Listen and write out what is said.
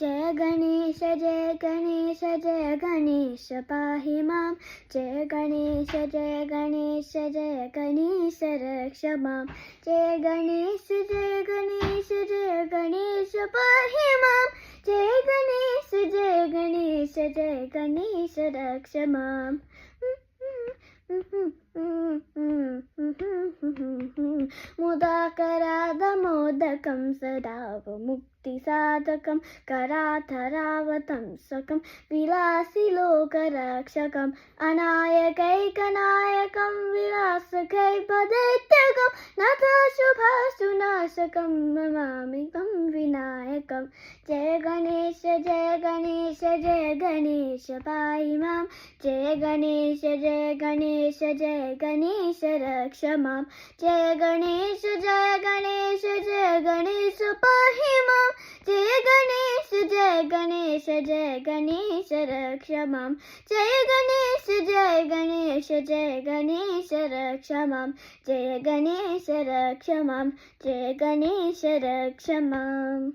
जय गणेश जय गणेश पाहि मां जय गणेश रक्ष मां जय गणेश पाहि मां जय गणेश रक्ष मां मुदाकरादमोदकं सदा मुक्तिसाधकं कराथरावतं सकं विलासिलोकरक्षकम् अनायकैकनायकं विलासकैपदैत्यकं नाथशुभाशुनाशकं नमामि तं विनायकं जय गणेश पाहि मां जय गणेश रक्ष मां जय गणेश पाहि मां जय गणेश रक्ष मां जय गणेश रक्ष मां जय गणेश रक्ष मां जय गणेश रक्ष मां